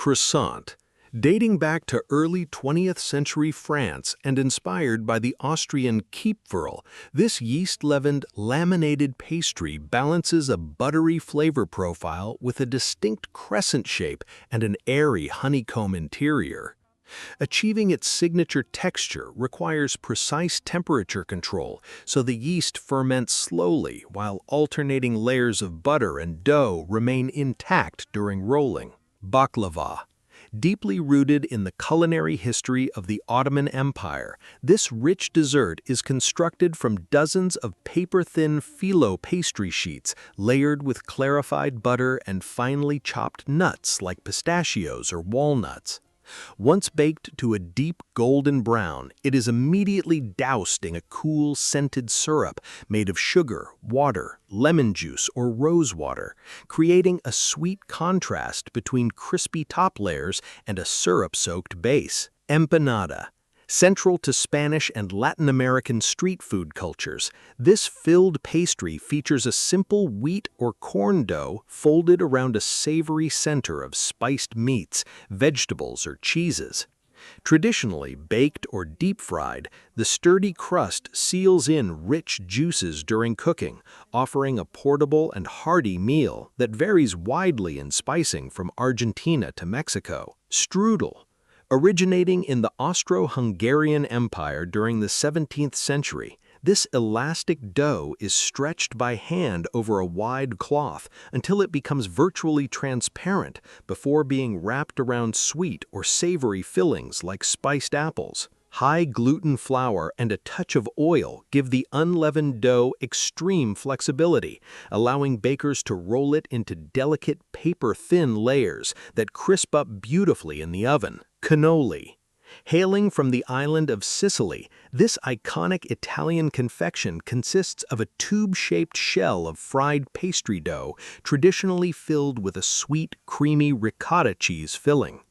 Croissant. Dating back to early 20th century France and inspired by the Austrian Kipferl, this yeast-leavened, laminated pastry balances a buttery flavor profile with a distinct crescent shape and an airy honeycomb interior. Achieving its signature texture requires precise temperature control, so the yeast ferments slowly while alternating layers of butter and dough remain intact during rolling. Baklava. Deeply rooted in the culinary history of the Ottoman Empire, this rich dessert is constructed from dozens of paper-thin phyllo pastry sheets layered with clarified butter and finely chopped nuts like pistachios or walnuts. Once baked to a deep golden brown, it is immediately doused in a cool, scented syrup made of sugar, water, lemon juice, or rose water, creating a sweet contrast between crispy top layers and a syrup-soaked base. Empanada. Central to Spanish and Latin American street food cultures, this filled pastry features a simple wheat or corn dough folded around a savory center of spiced meats, vegetables, or cheeses. Traditionally baked or deep-fried, the sturdy crust seals in rich juices during cooking, offering a portable and hearty meal that varies widely in spicing from Argentina to Mexico. Strudel. Originating in the Austro-Hungarian Empire during the 17th century, this elastic dough is stretched by hand over a wide cloth until it becomes virtually transparent before being wrapped around sweet or savory fillings like spiced apples. High gluten flour and a touch of oil give the unleavened dough extreme flexibility, allowing bakers to roll it into delicate paper-thin layers that crisp up beautifully in the oven. Cannoli. Hailing from the island of Sicily, this iconic Italian confection consists of a tube-shaped shell of fried pastry dough traditionally filled with a sweet, creamy ricotta cheese filling.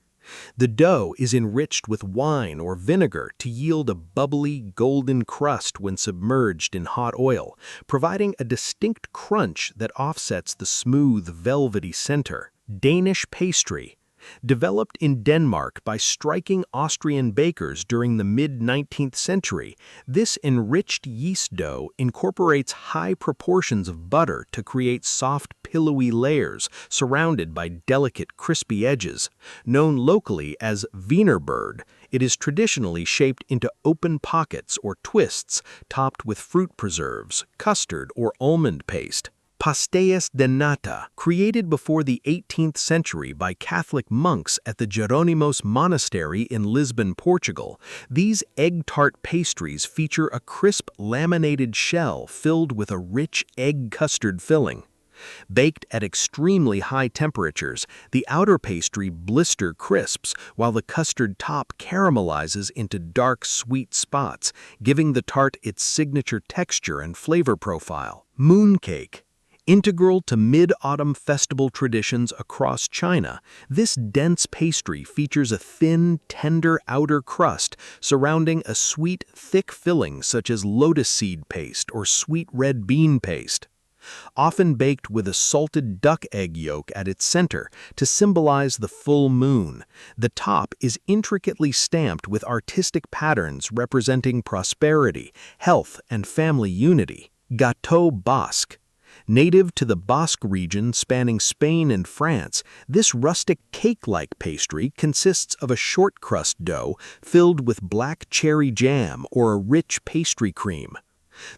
The dough is enriched with wine or vinegar to yield a bubbly, golden crust when submerged in hot oil, providing a distinct crunch that offsets the smooth, velvety center. Danish pastry. Developed in Denmark by striking Austrian bakers during the mid-19th century, this enriched yeast dough incorporates high proportions of butter to create soft, pillowy layers surrounded by delicate, crispy edges. Known locally as Wienerbird, it is traditionally shaped into open pockets or twists topped with fruit preserves, custard, or almond paste. Pastéis de nata. Created before the 18th century by Catholic monks at the Jerónimos Monastery in Lisbon, Portugal, these egg-tart pastries feature a crisp laminated shell filled with a rich egg custard filling. Baked at extremely high temperatures, the outer pastry blister crisps while the custard top caramelizes into dark, sweet spots, giving the tart its signature texture and flavor profile. Mooncake. Integral to Mid-Autumn festival traditions across China, this dense pastry features a thin, tender outer crust surrounding a sweet, thick filling such as lotus seed paste or sweet red bean paste. Often baked with a salted duck egg yolk at its center to symbolize the full moon, the top is intricately stamped with artistic patterns representing prosperity, health, and family unity. Gâteau basque. Native to the Basque region spanning Spain and France, this rustic cake-like pastry consists of a short crust dough filled with black cherry jam or a rich pastry cream.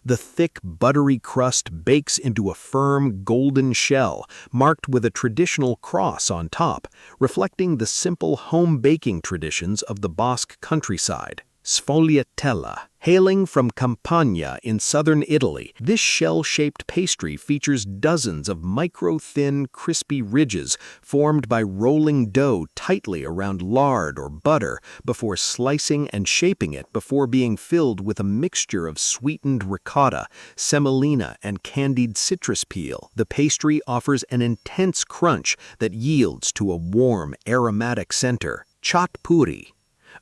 The thick, buttery crust bakes into a firm, golden shell, marked with a traditional cross on top, reflecting the simple home baking traditions of the Basque countryside. Sfogliatella. Hailing from Campania in southern Italy, this shell-shaped pastry features dozens of micro-thin, crispy ridges formed by rolling dough tightly around lard or butter before slicing and shaping it before being filled with a mixture of sweetened ricotta, semolina, and candied citrus peel. The pastry offers an intense crunch that yields to a warm, aromatic center. Chaat puri.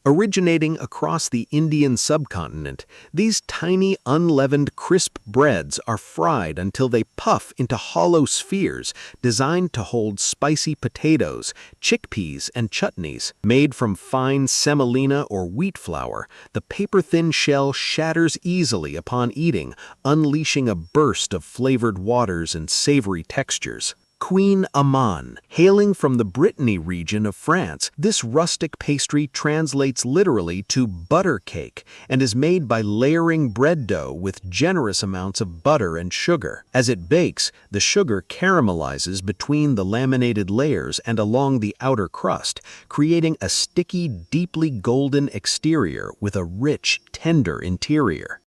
Originating across the Indian subcontinent, these tiny, unleavened, crisp breads are fried until they puff into hollow spheres designed to hold spicy potatoes, chickpeas, and chutneys. Made from fine semolina or wheat flour, the paper-thin shell shatters easily upon eating, unleashing a burst of flavored waters and savory textures. Queen Amman. Hailing from the Brittany region of France, this rustic pastry translates literally to butter cake and is made by layering bread dough with generous amounts of butter and sugar. As it bakes, the sugar caramelizes between the laminated layers and along the outer crust, creating a sticky, deeply golden exterior with a rich, tender interior.